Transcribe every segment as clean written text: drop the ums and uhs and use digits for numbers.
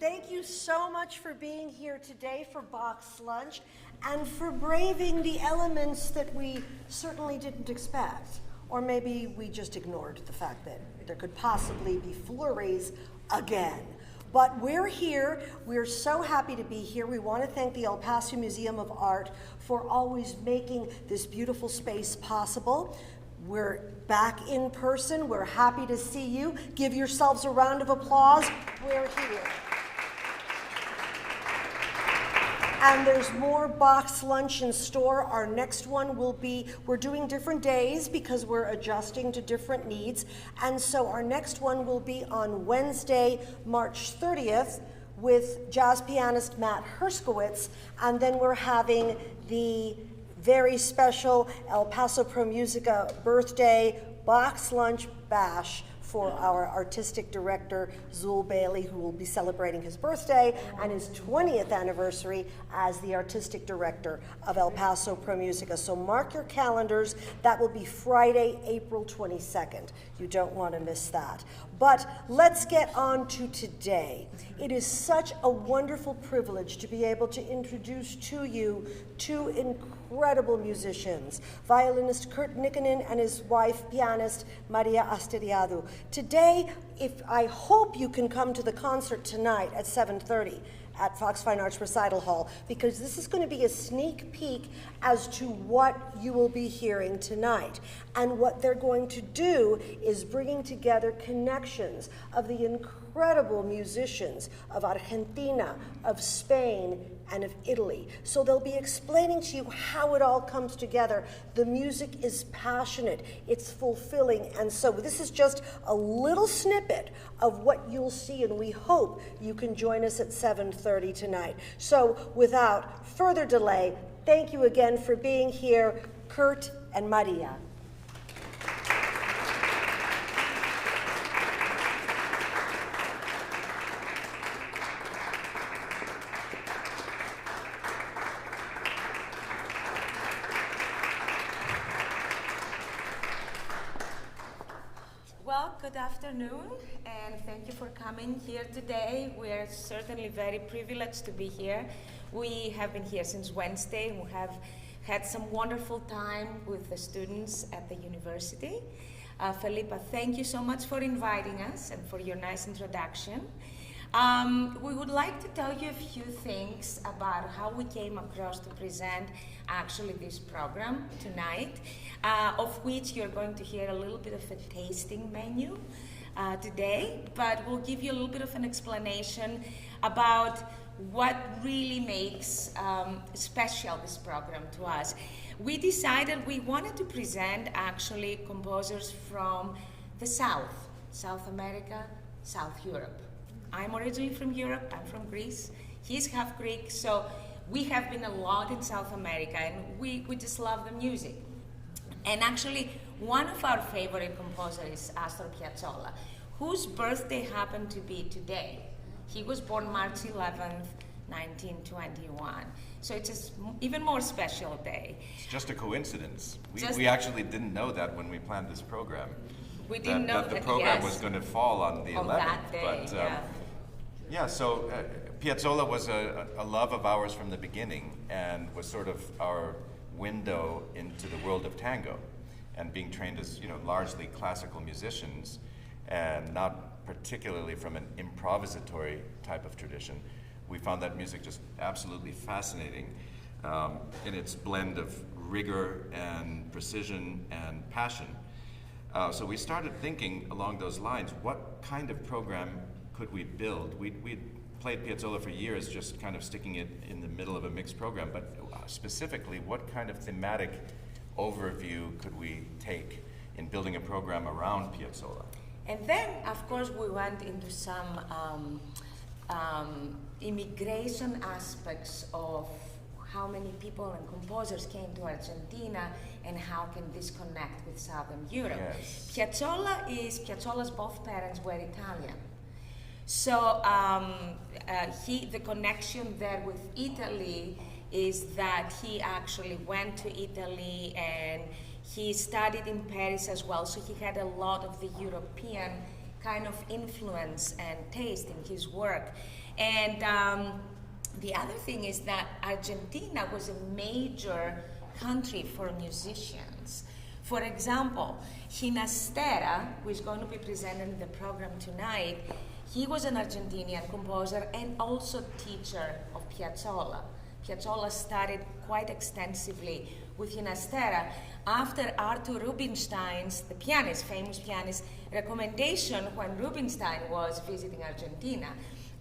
Thank you so much for being here today for Bach's Lunch and for braving the elements that we certainly didn't expect. Or maybe we just ignored the fact that there could possibly be flurries again. But we're here. We're so happy to be here. We want to thank the El Paso Museum of Art for always making this beautiful space possible. We're back in person. We're happy to see you. Give yourselves a round of applause. We're here. And there's more Bach's Lunch in store. Our next one will be, we're doing different days because we're adjusting to different needs. And so our next one will be on Wednesday, March 30th with jazz pianist Matt Herskowitz. And then we're having the very special El Paso Pro-Musica birthday Bach's Lunch Bash for our artistic director, Zul Bailey, who will be celebrating his birthday and his 20th anniversary as the artistic director of El Paso Pro-Musica. So mark your calendars. That will be Friday, April 22nd. You don't want to miss that. But let's get on to today. It is such a wonderful privilege to be able to introduce to you two incredible musicians, violinist Kurt Nikkanen and his wife, pianist Maria Asteriadou. Today, I hope you can come to the concert tonight at 7:30 at Fox Fine Arts Recital Hall, because this is going to be a sneak peek as to what you will be hearing tonight. And what they're going to do is bringing together connections of the incredible musicians of Argentina, of Spain, and of Italy. So they'll be explaining to you how it all comes together. The music is passionate, it's fulfilling, and so this is just a little snippet of what you'll see, and we hope you can join us at 7:30 tonight. So without further delay, thank you again for being here, Kurt and Maria. Good afternoon, and thank you for coming here today. We're certainly very privileged to be here. We have been here since Wednesday. We have had some wonderful time with the students at the university. Felipa, thank you so much for inviting us and for your nice introduction. We would like to tell you a few things about how we came across to present actually this program tonight, of which you're going to hear a little bit of a tasting menu today, but we'll give you a little bit of an explanation about what really makes special this program to us. We decided we wanted to present actually composers from the South America, South Europe. I'm originally from Europe, I'm from Greece, he's half Greek, so we have been a lot in South America, and we just love the music. And actually, one of our favorite composers is Astor Piazzolla, whose birthday happened to be today. He was born March 11th, 1921. So it's an even more special day. It's just a coincidence. We actually didn't know that when we planned this program. We didn't know that the program was going to fall on the 11th. That day, but so Piazzolla was a love of ours from the beginning, and was sort of our window into the world of tango. And being trained as largely classical musicians, and not particularly from an improvisatory type of tradition, we found that music just absolutely fascinating in its blend of rigor and precision and passion. So we started thinking along those lines, what kind of program could we build? We'd played Piazzolla for years, just kind of sticking it in the middle of a mixed program, but specifically, what kind of thematic overview could we take in building a program around Piazzolla? And then, of course, we went into some immigration aspects of how many people and composers came to Argentina and how can this connect with Southern Europe. Yes. Piazzolla's both parents were Italian. So the connection there with Italy is that he actually went to Italy and he studied in Paris as well, so he had a lot of the European kind of influence and taste in his work. And the other thing is that Argentina was a major country for musicians. For example, Ginastera, who is going to be presented in the program tonight, he was an Argentinian composer and also teacher of Piazzolla. Piazzolla studied quite extensively with Ginastera after Arthur Rubinstein's, the pianist, famous pianist, recommendation when Rubinstein was visiting Argentina.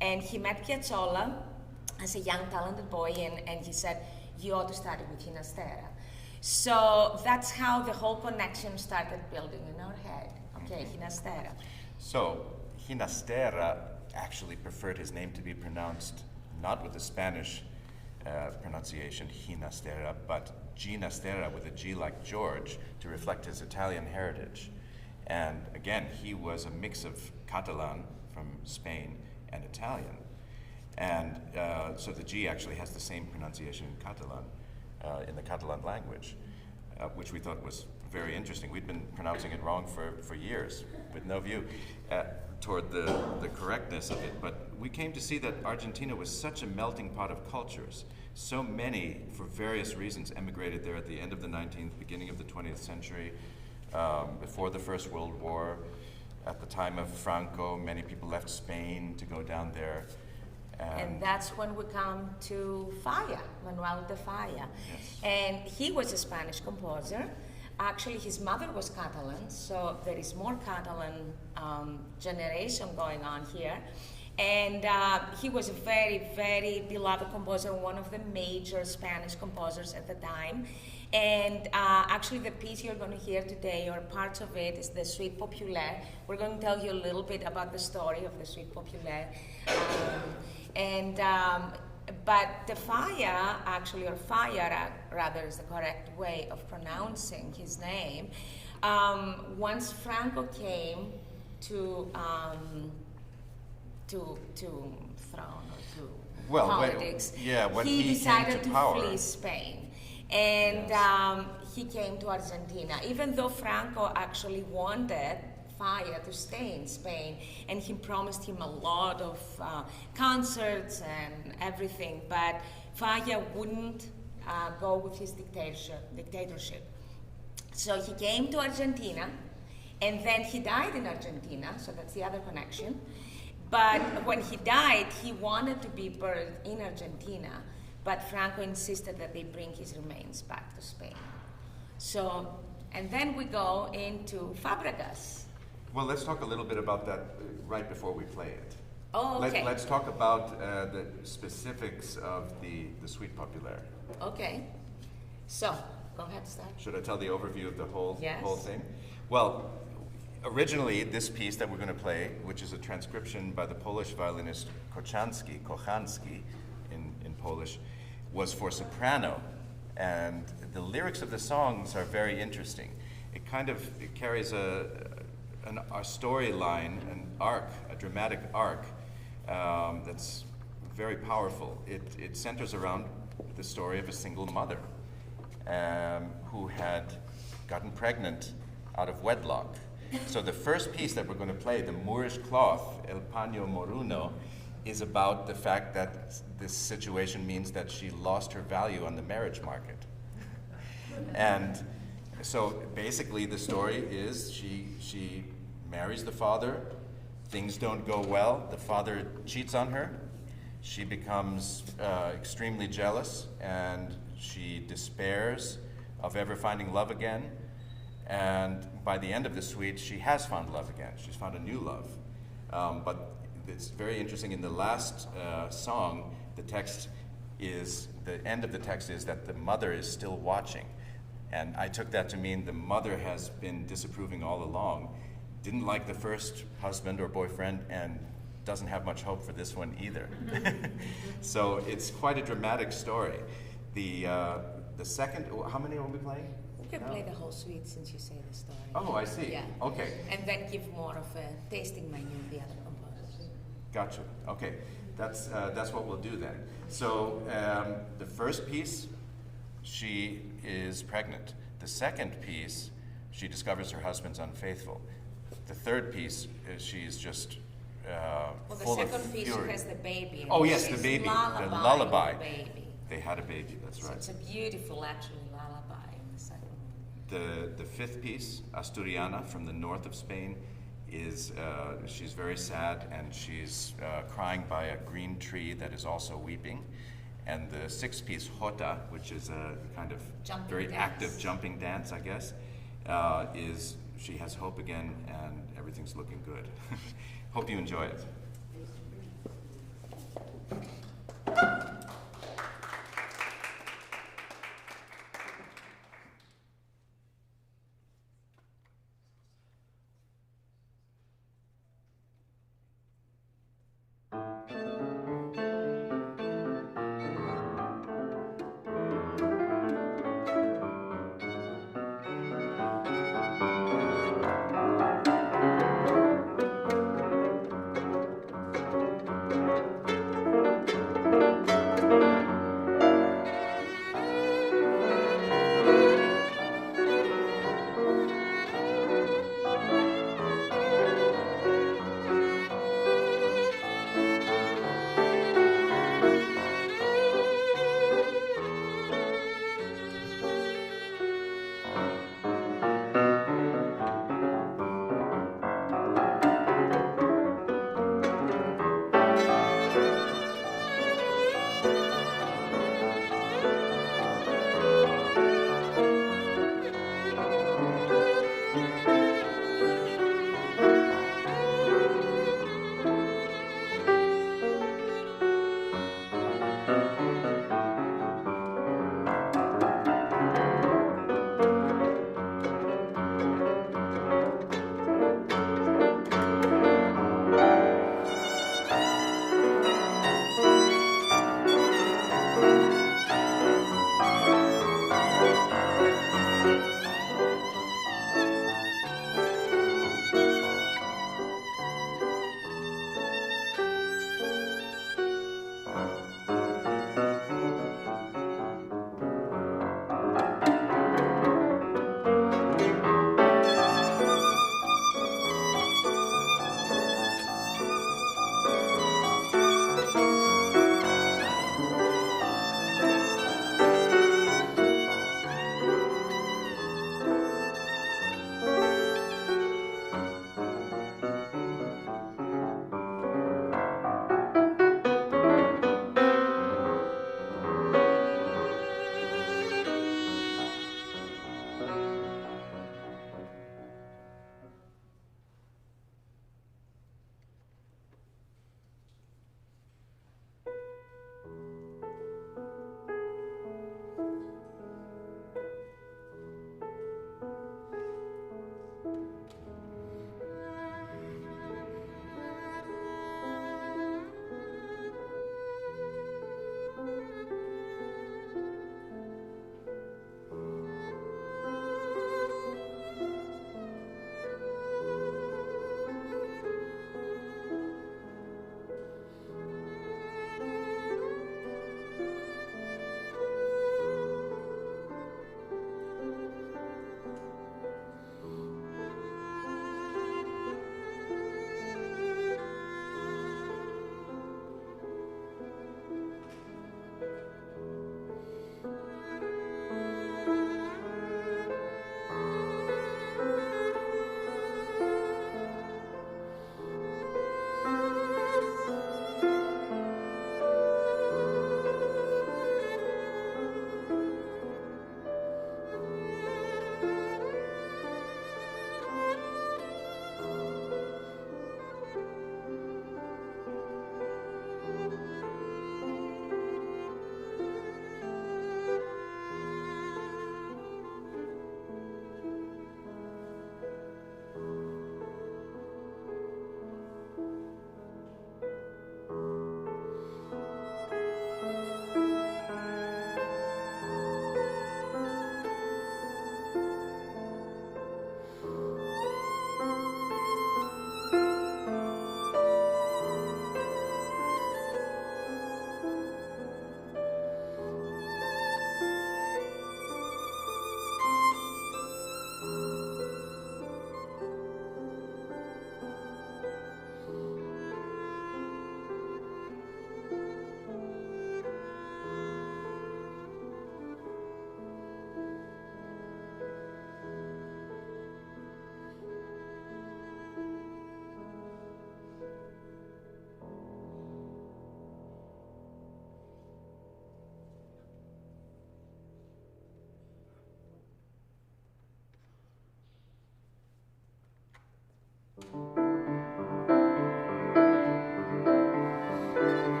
And he met Piazzolla as a young talented boy, and he said, you ought to study with Ginastera. So that's how the whole connection started building in our head. Okay, Ginastera. So Ginastera actually preferred his name to be pronounced not with the Spanish pronunciation Ginastera, but Ginastera with a G like George to reflect his Italian heritage. And again, he was a mix of Catalan from Spain and Italian. And so the G actually has the same pronunciation in Catalan, in the Catalan language, which we thought was very interesting. We'd been pronouncing it wrong for years with no view toward the correctness of it. But we came to see that Argentina was such a melting pot of cultures. So many, for various reasons, emigrated there at the end of the 19th, beginning of the 20th century, before the First World War. At the time of Franco, many people left Spain to go down there. And that's when we come to Falla, Manuel de Falla. Yes. And he was a Spanish composer. Actually, his mother was Catalan, so there is more Catalan generation going on here. And he was a very, very beloved composer, one of the major Spanish composers at the time. And actually the piece you're going to hear today, or parts of it, is the Suite Populaire. We're going to tell you a little bit about the story of the Suite Populaire. But the Falla, actually, or Falla rather is the correct way of pronouncing his name, once Franco came to throne or to politics, when he decided came to power. flee Spain. And he came to Argentina, even though Franco actually wanted Falla to stay in Spain, and he promised him a lot of concerts and everything, but Falla wouldn't go with his dictatorship. So he came to Argentina, and then he died in Argentina, so that's the other connection. But when he died, he wanted to be buried in Argentina, but Franco insisted that they bring his remains back to Spain. So, and then we go into Fabregas. Well, let's talk a little bit about that right before we play it. Oh, okay. Let's talk about the specifics of the Suite Populaire. Okay. So, go ahead, start. Should I tell the overview of the whole Yes. thing? Well, originally this piece that we're going to play, which is a transcription by the Polish violinist Kochanski in Polish, was for soprano. And the lyrics of the songs are very interesting. It carries a storyline, an arc, a dramatic arc that's very powerful. It centers around the story of a single mother who had gotten pregnant out of wedlock. So the first piece that we're going to play, the Moorish cloth, El Paño Moruno, is about the fact that this situation means that she lost her value on the marriage market. And so basically the story is she marries the father, things don't go well, the father cheats on her, she becomes extremely jealous, and she despairs of ever finding love again. And by the end of the suite, she has found love again. She's found a new love. But it's very interesting. In the last song, the end of the text is that the mother is still watching. And I took that to mean the mother has been disapproving all along, didn't like the first husband or boyfriend, and doesn't have much hope for this one either. So it's quite a dramatic story. The second, how many are we playing? You can play the whole suite since you say the story. Oh, I see. Yeah. Okay. And then give more of a tasting menu of the other composers. Gotcha. Okay. That's what we'll do then. So the first piece, she is pregnant. The second piece, she discovers her husband's unfaithful. the third piece, she's just Well, the full of second piece fury. has the baby. and Oh yes, the she's baby, the lullabying lullaby. the baby. They had a baby. That's So right. it's a beautiful, actually, lullaby in the second one. The fifth piece, Asturiana, from the north of Spain, is she's very sad and she's crying by a green tree that is also weeping. And the sixth piece, Jota, which is a kind of Jumping very dance. active jumping dance, I guess, is she has hope again and everything's looking good. Hope you enjoy it.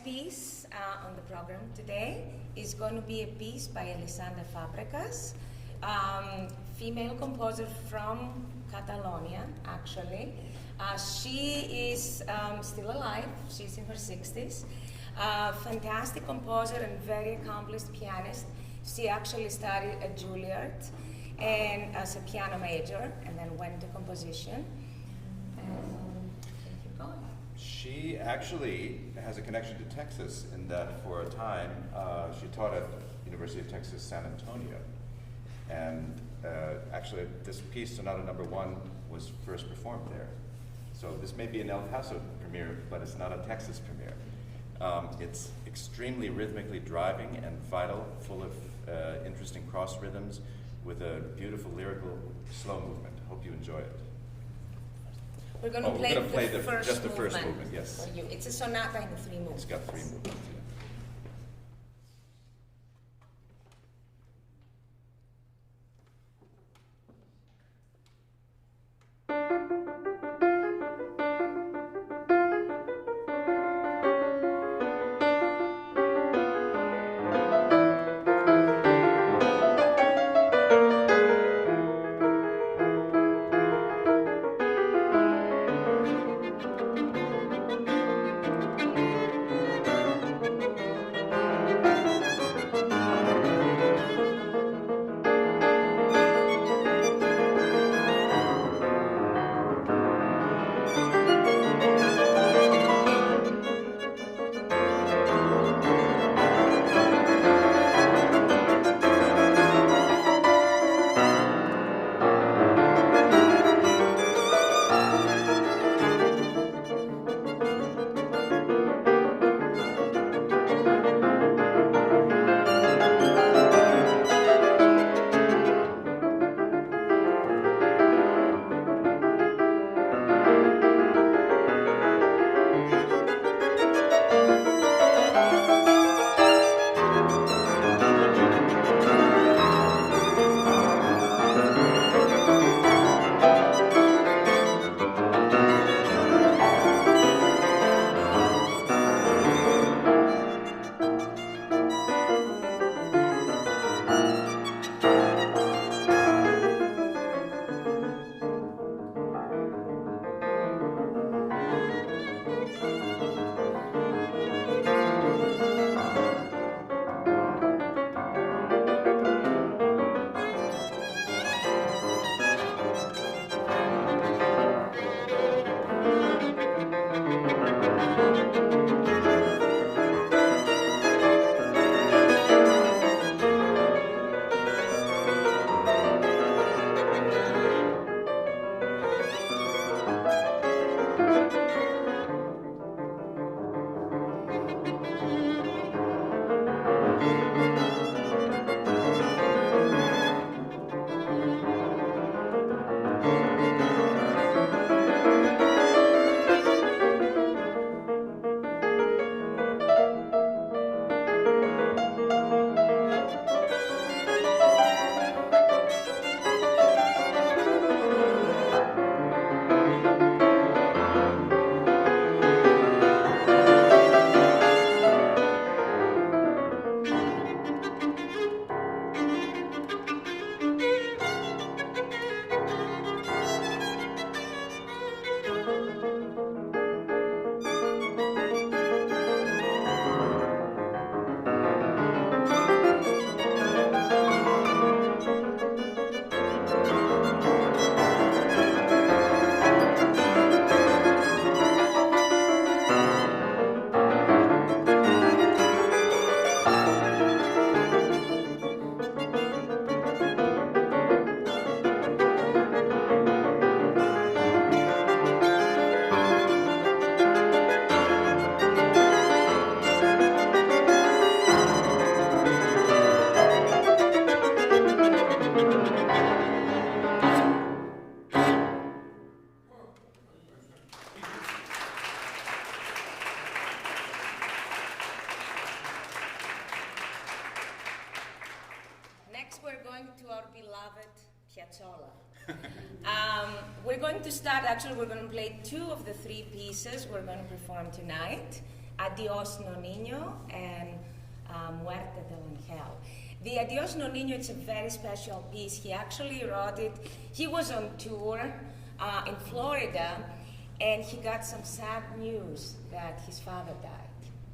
piece on the program today is going to be a piece by Elisanda Fabregas, female composer from Catalonia, actually. She is still alive. She's in her 60s. Fantastic composer and very accomplished pianist. She actually studied at Juilliard and as a piano major, and then went to composition. Keep going. She actually has a connection to Texas in that for a time she taught at University of Texas San Antonio. And actually this piece, Sonata No. 1, was first performed there. So this may be an El Paso premiere, but it's not a Texas premiere. It's extremely rhythmically driving and vital, full of interesting cross rhythms with a beautiful lyrical slow movement. Hope you enjoy it. We're going to play the just the first movement, yes. For you. It's a sonata in 3 movements. It's got 3 movements. Yeah. We're going to start, actually we're going to play 2 of the 3 pieces we're going to perform tonight. Adios No Niño and Muerte del Angel. The Adios No Niño is a very special piece. He actually wrote it. He was on tour in Florida, and he got some sad news that his father died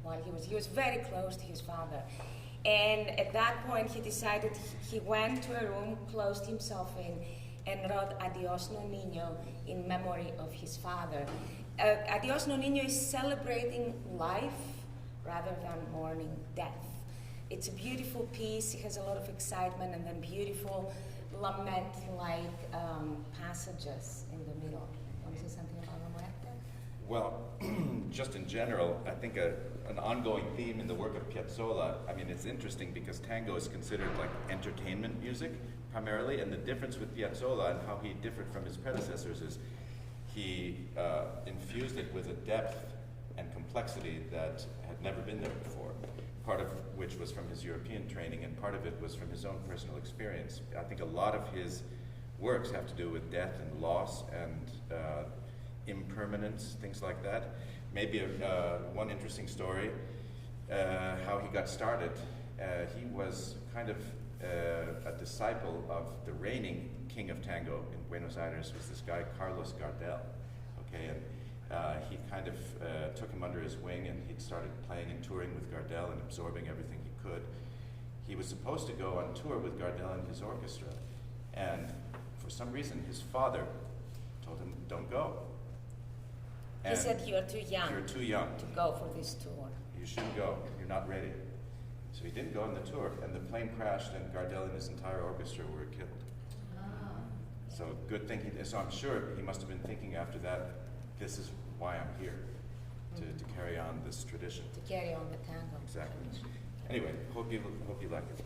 while he was very close to his father. And at that point, he decided, he went to a room, closed himself in, and wrote Adios No Niño in memory of his father. Adios No Niño is celebrating life rather than mourning death. It's a beautiful piece. It has a lot of excitement and then beautiful lament-like passages in the middle. Want to say something about La Muerte? Well, just in general, I think an ongoing theme in the work of Piazzolla, I mean, it's interesting because tango is considered like entertainment music primarily, and the difference with Piazzolla and how he differed from his predecessors is he infused it with a depth and complexity that had never been there before, part of which was from his European training and part of it was from his own personal experience. I think a lot of his works have to do with death and loss and impermanence, things like that. Maybe one interesting story, how he got started. He was kind of a disciple of the reigning king of tango in Buenos Aires, was this guy Carlos Gardel. Okay, and he kind of took him under his wing, and he started playing and touring with Gardel and absorbing everything he could. He was supposed to go on tour with Gardel and his orchestra, and for some reason his father told him, "Don't go." He said, "You're too young. You're too young to go for this tour. You shouldn't go. You're not ready." So he didn't go on the tour, and the plane crashed, and Gardel and his entire orchestra were killed. So good thing. So I'm sure he must have been thinking after that, this is why I'm here, to carry on this tradition. To carry on the tango. Exactly. Anyway, hope you like it.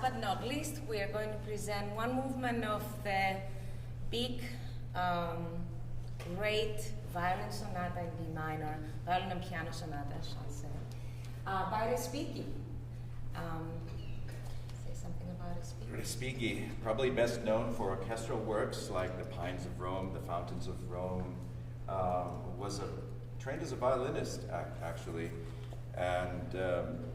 but not least, we are going to present one movement of the big, great violin sonata in B minor, violin and piano sonata, I shall say, by Respighi. Say something about Respighi. Respighi, probably best known for orchestral works like The Pines of Rome, The Fountains of Rome, was trained as a violinist, actually, and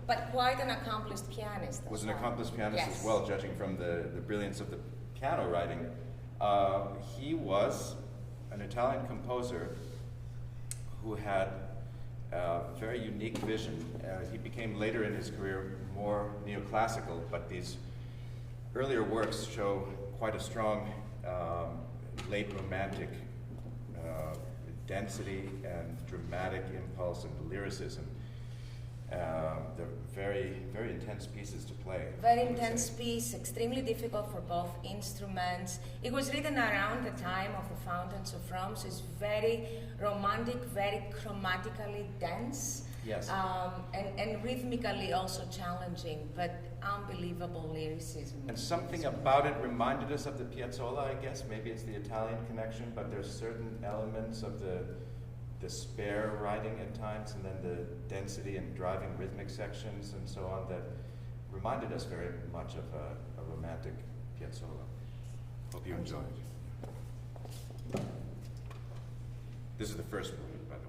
but quite an accomplished pianist. Was an accomplished pianist yes. as well, judging from the brilliance of the piano writing. He was an Italian composer who had a very unique vision. He became later in his career more neoclassical, but these earlier works show quite a strong late romantic density and dramatic impulse and lyricism. They're very, very intense pieces to play. Very intense piece, extremely difficult for both instruments. It was written around the time of the Fountains of Rome, so it's very romantic, very chromatically dense. Yes. And rhythmically also challenging, but unbelievable lyricism. And something about it reminded us of the Piazzolla, I guess. Maybe it's the Italian connection, but there's certain elements of the spare writing at times, and then the density and driving rhythmic sections and so on that reminded us very much of a romantic Piazzolla. Hope you enjoy it. This is the first movement, by the way.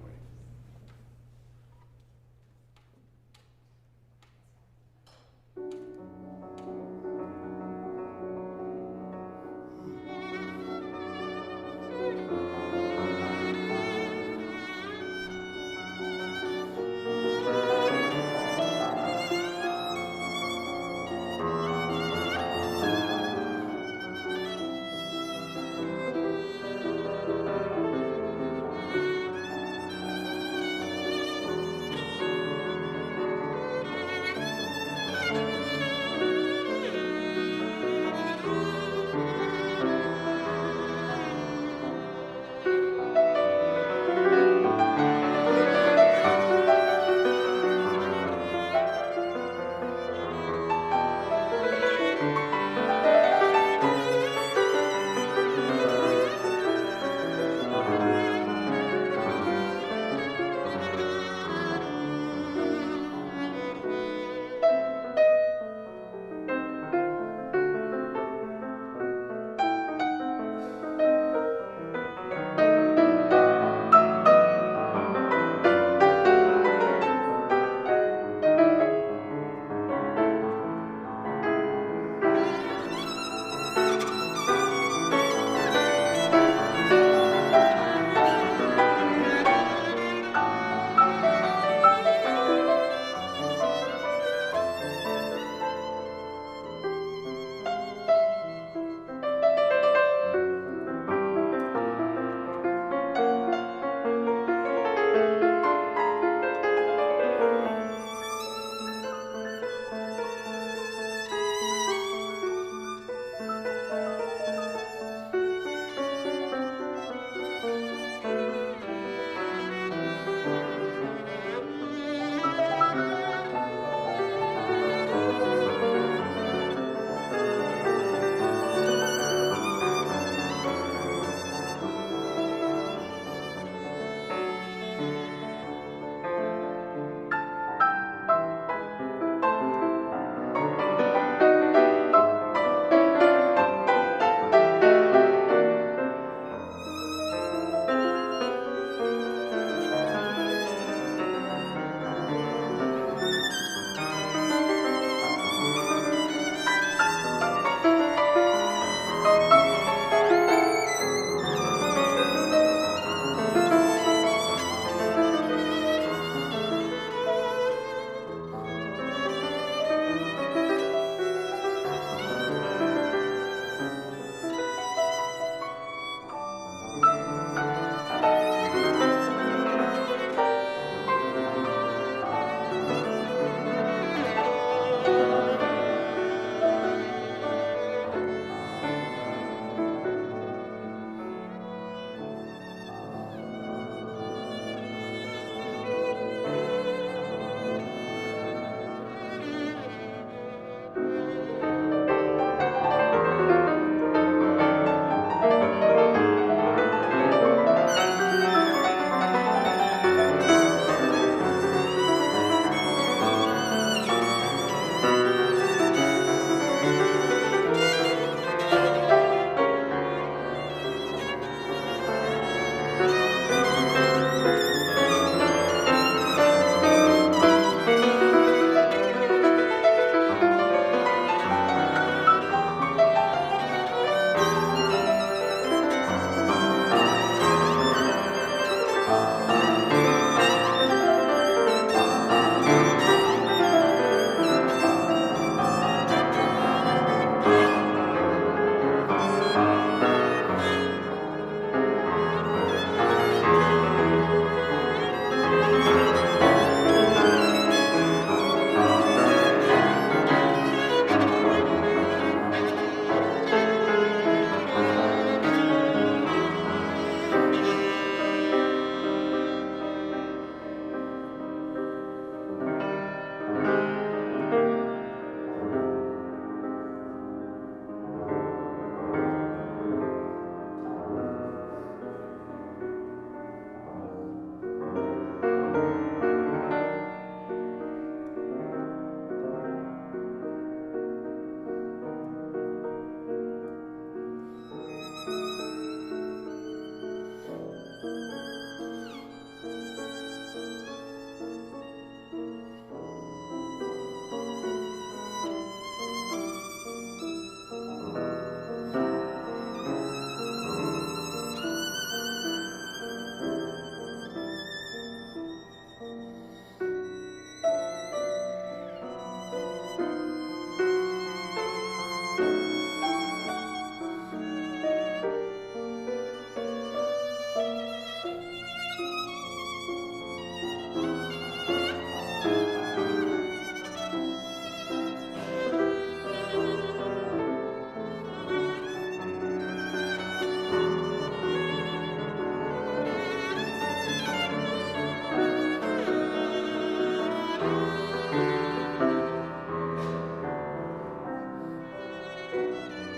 you.